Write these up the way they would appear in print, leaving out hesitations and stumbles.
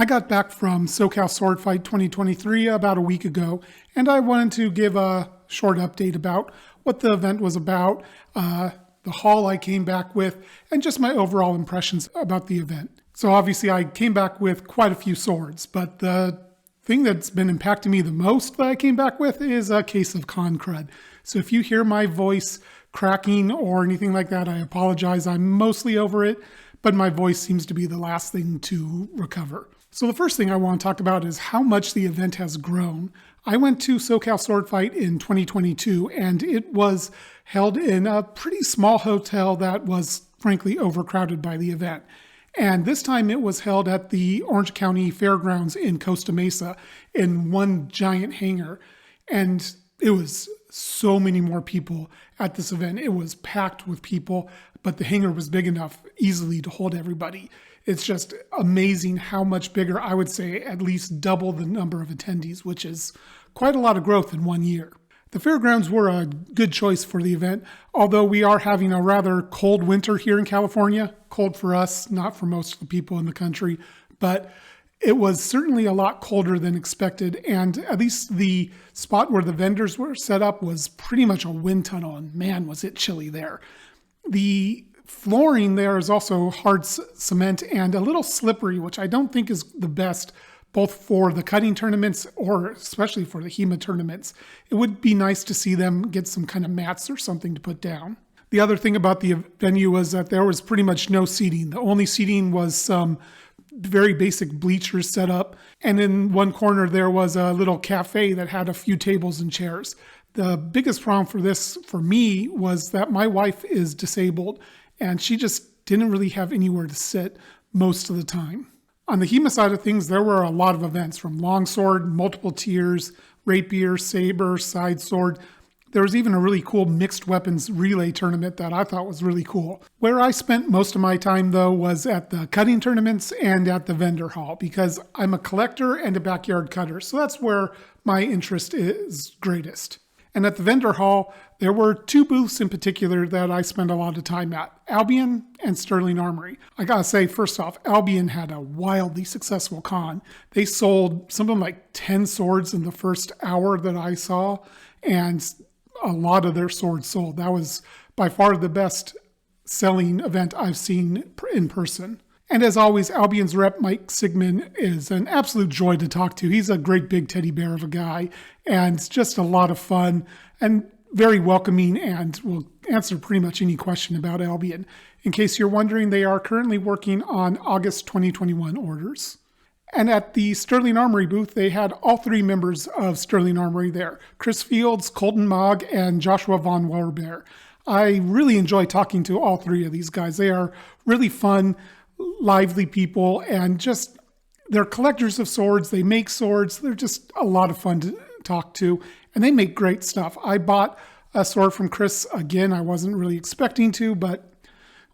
I got back from SoCal Swordfight 2023 about a week ago, and I wanted to give a short update about what the event was about, the haul I came back with, and just my overall impressions about the event. So obviously I came back with quite a few swords, but the thing that's been impacting me the most that I came back with is a case of con crud. So if you hear my voice cracking or anything like that, I apologize. I'm mostly over it, but my voice seems to be the last thing to recover. So the first thing I want to talk about is how much the event has grown. I went to SoCal Swordfight in 2022, and it was held in a pretty small hotel that was frankly overcrowded by the event. And this time it was held at the Orange County Fairgrounds in Costa Mesa in one giant hangar. And it was so many more people at this event. It was packed with people, but the hangar was big enough easily to hold everybody. It's just amazing how much bigger, I would say at least double the number of attendees, which is quite a lot of growth in 1 year. The fairgrounds were a good choice for the event, although we are having a rather cold winter here in California. Cold for us, not for most of the people in the country, but it was certainly a lot colder than expected, and at least the spot where the vendors were set up was pretty much a wind tunnel, and man, was it chilly there. The flooring there is also hard cement and a little slippery, which I don't think is the best, both for the cutting tournaments or especially for the HEMA tournaments. It would be nice to see them get some kind of mats or something to put down. The other thing about the venue was that there was pretty much no seating. The only seating was some very basic bleachers set up, and in one corner there was a little cafe that had a few tables and chairs. The biggest problem for this, for me, was that my wife is disabled, and she just didn't really have anywhere to sit most of the time. On the HEMA side of things, there were a lot of events, from longsword, multiple tiers, rapier, saber, side sword. There was even a really cool mixed weapons relay tournament that I thought was really cool. Where I spent most of my time, though, was at the cutting tournaments and at the vendor hall, because I'm a collector and a backyard cutter, so that's where my interest is greatest. And at the vendor hall, there were two booths in particular that I spent a lot of time at, Albion and Sterling Armory. I gotta say, first off, Albion had a wildly successful con. They sold something like 10 swords in the first hour that I saw, and a lot of their swords sold. That was by far the best selling event I've seen in person. And as always, Albion's rep, Mike Sigmund, is an absolute joy to talk to. He's a great big teddy bear of a guy, and just a lot of fun and very welcoming, and will answer pretty much any question about Albion. In case you're wondering, they are currently working on August 2021 orders. And at the Sterling Armory booth, they had all three members of Sterling Armory there: Chris Fields, Colton Mogg, and Joshua von Warbear. I really enjoy talking to all three of these guys. They are really fun, lively people, and just, they're collectors of swords. They make swords. They're just a lot of fun to talk to, and they make great stuff. I bought a sword from Chris again. I wasn't really expecting to, but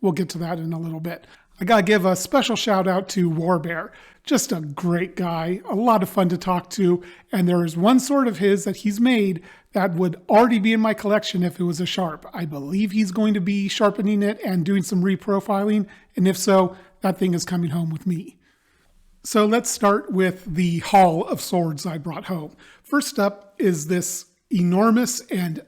we'll get to that in a little bit. I gotta give a special shout out to Warbear. Just a great guy, a lot of fun to talk to, and there is one sword of his that he's made that would already be in my collection if it was a sharp. I believe he's going to be sharpening it and doing some reprofiling, and if so, that thing is coming home with me. So let's start with the haul of swords I brought home. First up is this enormous and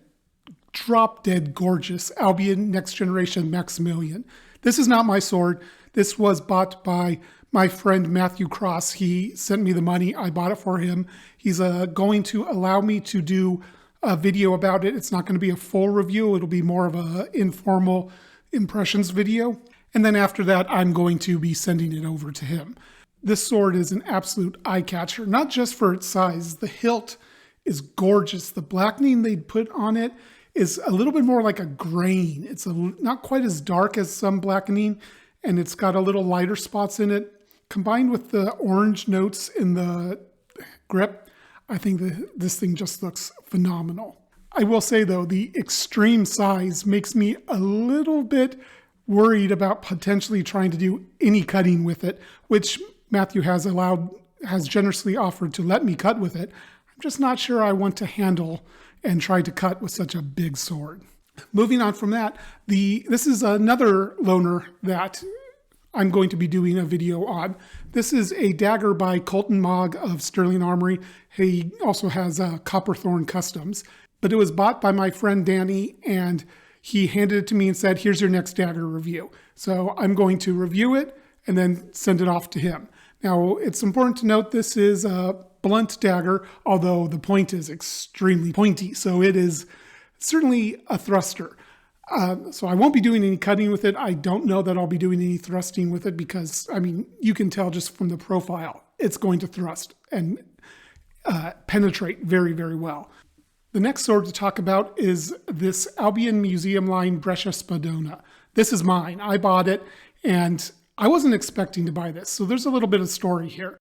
drop-dead gorgeous Albion Next Generation Maximilian. This is not my sword. This was bought by my friend Matthew Cross. He sent me the money. I bought it for him. He's going to allow me to do a video about it. It's not going to be a full review. It'll be more of an informal impressions video. And then after that, I'm going to be sending it over to him. This sword is an absolute eye-catcher, not just for its size. The hilt is gorgeous. The blackening they put on it is a little bit more like a grain. It's not quite as dark as some blackening, and it's got a little lighter spots in it. Combined with the orange notes in the grip, I think this thing just looks phenomenal. I will say, though, the extreme size makes me a little bit worried about potentially trying to do any cutting with it, which Matthew has generously offered to let me cut with it. I'm just not sure I want to handle and try to cut with such a big sword. Moving on from that, this is another loaner that I'm going to be doing a video on. This is a dagger by Colton Mogg of Sterling Armory. He also has Copperthorn Customs, but it was bought by my friend Danny, and he handed it to me and said, here's your next dagger review. So I'm going to review it and then send it off to him. Now, it's important to note this is a blunt dagger, although the point is extremely pointy, so it is certainly a thruster. So I won't be doing any cutting with it. I don't know that I'll be doing any thrusting with it because, I mean, you can tell just from the profile, it's going to thrust and penetrate very, very well. The next sword to talk about is this Albion Museum line Brescia Spadona. This is mine. I bought it, and I wasn't expecting to buy this, so there's a little bit of story here.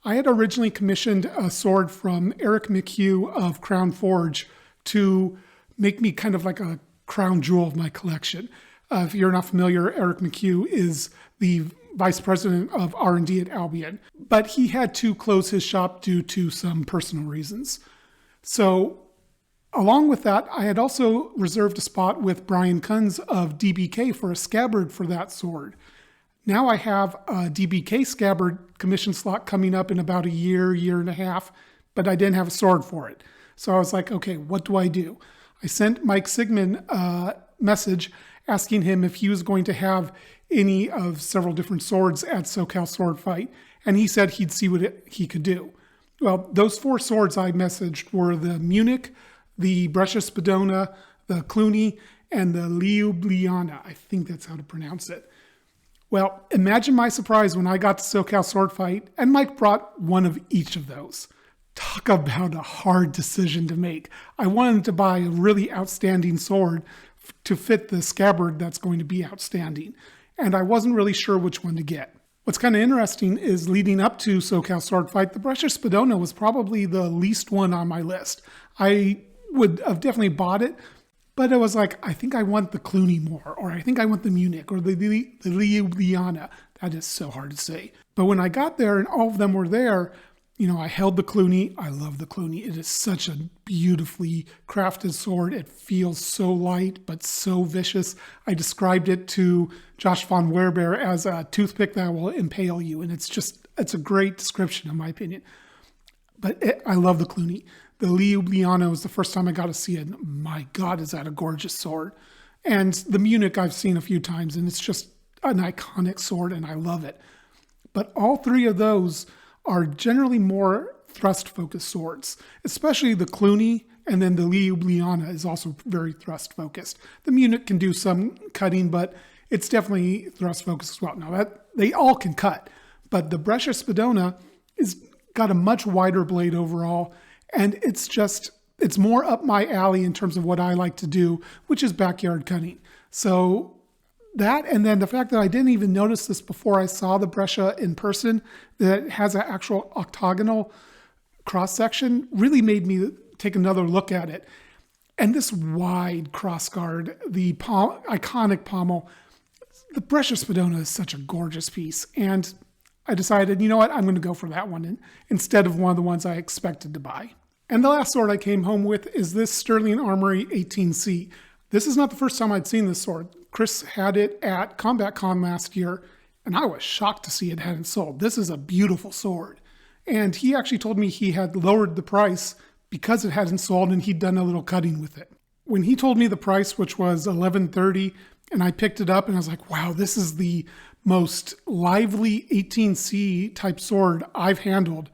I had originally commissioned a sword from Eric McHugh of Crown Forge to make me kind of like a crown jewel of my collection. If you're not familiar, Eric McHugh is the vice president of R&D at Albion, but he had to close his shop due to some personal reasons. So along with that, I had also reserved a spot with Brian Kunz of DBK for a scabbard for that sword. Now I have a DBK scabbard commission slot coming up in about a year, year and a half, but I didn't have a sword for it. So I was like, okay, what do I do? I sent Mike Sigmund a message asking him if he was going to have any of several different swords at SoCal Swordfight, and he said he'd see what he could do. Well, those 4 swords I messaged were the Munich, the Brescia Spadona, the Cluny, and the Ljubljana. I think that's how to pronounce it. Well, imagine my surprise when I got to SoCal Swordfight and Mike brought one of each of those. Talk about a hard decision to make. I wanted to buy a really outstanding sword to fit the scabbard that's going to be outstanding, and I wasn't really sure which one to get. What's kind of interesting is leading up to SoCal Swordfight, the Brescia Spadona was probably the least one on my list. I would have definitely bought it, but it was like, I think I want the Cluny more, or I think I want the Munich, or the Ljubljana. That is so hard to say. But when I got there and all of them were there, you know, I held the Cluny. I love the Cluny. It is such a beautifully crafted sword. It feels so light, but so vicious. I described it to Josh von Wehrbeer as a toothpick that will impale you. And it's a great description, in my opinion. But I love the Cluny. The Ljubljana was the first time I got to see it. My God, is that a gorgeous sword. And the Munich I've seen a few times, and it's just an iconic sword, and I love it. But all 3 of those are generally more thrust-focused swords, especially the Cluny, and then the Ljubljana is also very thrust-focused. The Munich can do some cutting, but it's definitely thrust-focused as well. Now, that they all can cut, but the Brescia Spadona is got a much wider blade overall, and it's more up my alley in terms of what I like to do, which is backyard cutting. So that, and then the fact that I didn't even notice this before I saw the Brescia in person, that it has an actual octagonal cross-section, really made me take another look at it. And this wide crossguard, the iconic pommel, the Brescia Spadona is such a gorgeous piece. And I decided, you know what, I'm going to go for that one instead of one of the ones I expected to buy. And the last sword I came home with is this Sterling Armory 18C. This is not the first time I'd seen this sword. Chris had it at Combat Con last year, and I was shocked to see it hadn't sold. This is a beautiful sword. And he actually told me he had lowered the price because it hadn't sold, and he'd done a little cutting with it. When he told me the price, which was $11.30, and I picked it up, and I was like, wow, this is the most lively 18C type sword I've handled.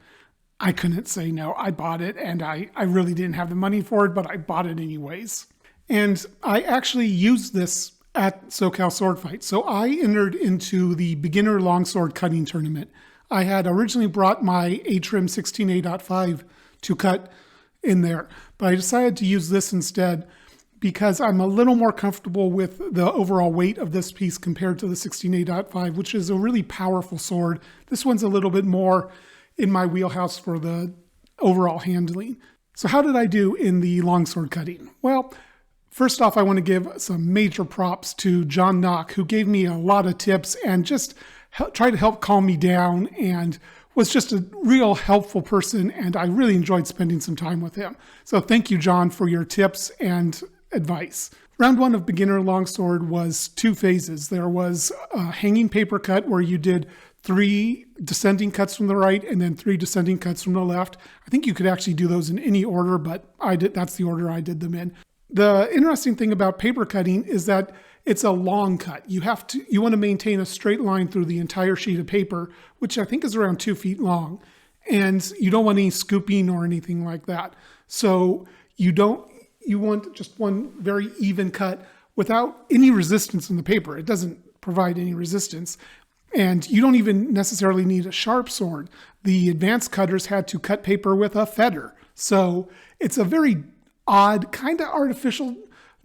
I couldn't say no. I bought it, and I really didn't have the money for it, but I bought it anyways. And I actually used this at SoCal Swordfight. So I entered into the beginner longsword cutting tournament. I had originally brought my Atrim 16A.5 to cut in there, but I decided to use this instead because I'm a little more comfortable with the overall weight of this piece compared to the 16A.5, which is a really powerful sword. This one's a little bit more in my wheelhouse for the overall handling. So how did I do in the longsword cutting? Well, first off, I want to give some major props to John Knock, who gave me a lot of tips and just tried to help calm me down and was just a real helpful person, and I really enjoyed spending some time with him. So thank you, John, for your tips and advice. Round one of beginner longsword was 2 phases. There was a hanging paper cut where you did 3 descending cuts from the right and then 3 descending cuts from the left. I think you could actually do those in any order, but that's the order I did them in. The interesting thing about paper cutting is that it's a long cut. You want to maintain a straight line through the entire sheet of paper, which I think is around 2 feet long. And you don't want any scooping or anything like that. So you want just one very even cut without any resistance in the paper. It doesn't provide any resistance. And you don't even necessarily need a sharp sword. The advanced cutters had to cut paper with a feather. So it's a very odd, kind of artificial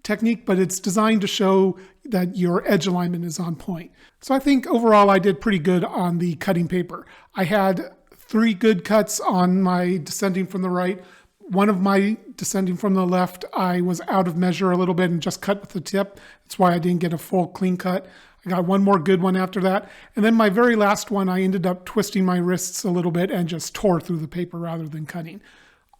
technique, but it's designed to show that your edge alignment is on point. So I think overall I did pretty good on the cutting paper. I had 3 good cuts on my descending from the right. One of my descending from the left, I was out of measure a little bit and just cut with the tip. That's why I didn't get a full clean cut. I got one more good one after that. And then my very last one, I ended up twisting my wrists a little bit and just tore through the paper rather than cutting.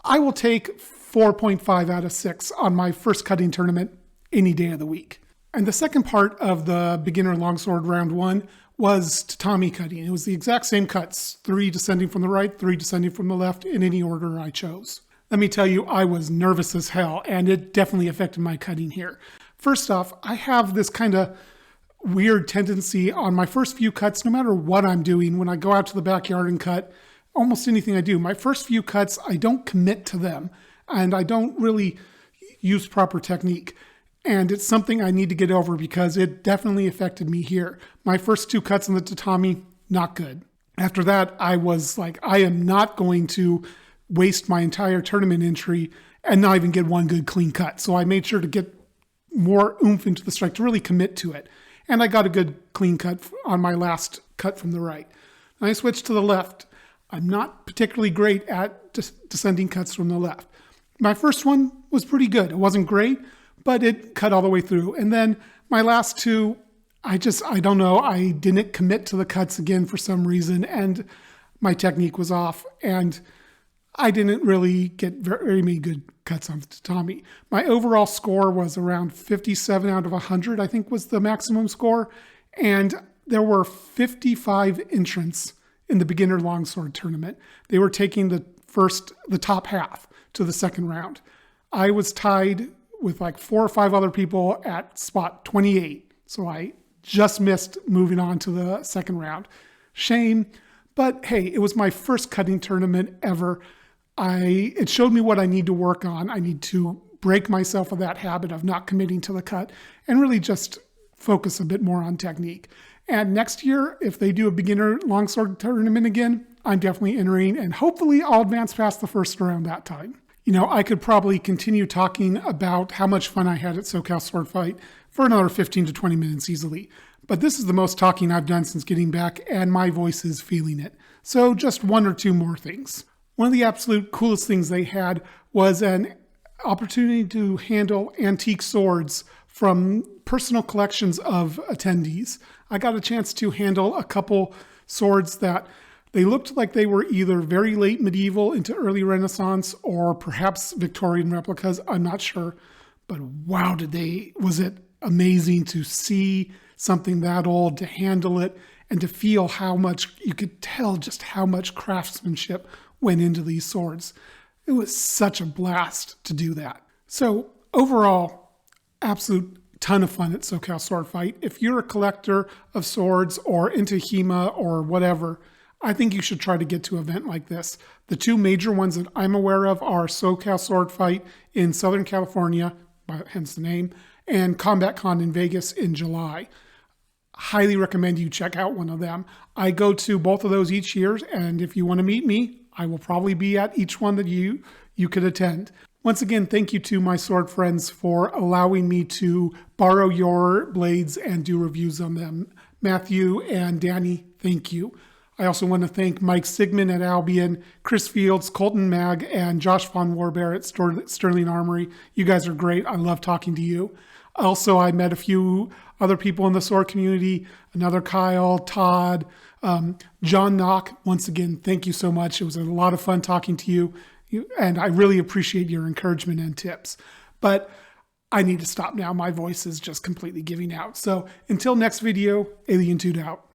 I will take 4.5 out of 6 on my first cutting tournament any day of the week. And the second part of the beginner longsword round 1 was tatami cutting. It was the exact same cuts, 3 descending from the right, 3 descending from the left in any order I chose. Let me tell you, I was nervous as hell, and it definitely affected my cutting here. First off, I have this kind of weird tendency on my first few cuts, no matter what I'm doing, when I go out to the backyard and cut, almost anything I do, my first few cuts, I don't commit to them, and I don't really use proper technique. And it's something I need to get over because it definitely affected me here. My first 2 cuts on the tatami, not good. After that, I was like, I am not going to waste my entire tournament entry and not even get one good clean cut. So I made sure to get more oomph into the strike to really commit to it. And I got a good clean cut on my last cut from the right. I switched to the left. I'm not particularly great at descending cuts from the left. My first one was pretty good. It wasn't great, but it cut all the way through. And then my last 2, I don't know, I didn't commit to the cuts again for some reason, and my technique was off, and I didn't really get very many good cuts on the tatami. My overall score was around 57 out of 100, I think was the maximum score, and there were 55 entrants in the beginner longsword tournament. They were taking the top half to the second round. I was tied with like 4 or 5 other people at spot 28. So I just missed moving on to the second round. Shame, but hey, it was my first cutting tournament ever. It showed me what I need to work on. I need to break myself of that habit of not committing to the cut and really just focus a bit more on technique. And next year, if they do a beginner longsword tournament again, I'm definitely entering, and hopefully I'll advance past the first round that time. You know, I could probably continue talking about how much fun I had at SoCal Swordfight for another 15 to 20 minutes easily. But this is the most talking I've done since getting back, and my voice is feeling it. So just 1 or 2 more things. One of the absolute coolest things they had was an opportunity to handle antique swords from personal collections of attendees. I got a chance to handle a couple swords that they looked like they were either very late medieval into early Renaissance or perhaps Victorian replicas. I'm not sure, but wow, was it amazing to see something that old, to handle it, and to feel how much, you could tell just how much craftsmanship went into these swords. It was such a blast to do that. So overall, absolute ton of fun at SoCal Swordfight. If you're a collector of swords or into HEMA or whatever, I think you should try to get to an event like this. The 2 major ones that I'm aware of are SoCal Swordfight in Southern California, hence the name, and Combat Con in Vegas in July. Highly recommend you check out one of them. I go to both of those each year, and if you want to meet me, I will probably be at each one that you could attend. Once again, thank you to my sword friends for allowing me to borrow your blades and do reviews on them. Matthew and Danny, thank you. I also want to thank Mike Sigmund at Albion, Chris Fields, Colton Mag, and Josh Von Warbear at Sterling Armory. You guys are great. I love talking to you. Also, I met a few other people in the sword community, another Kyle, Todd, John Knock. Once again, thank you so much. It was a lot of fun talking to you, and I really appreciate your encouragement and tips. But I need to stop now. My voice is just completely giving out. So until next video, Alien Toot out.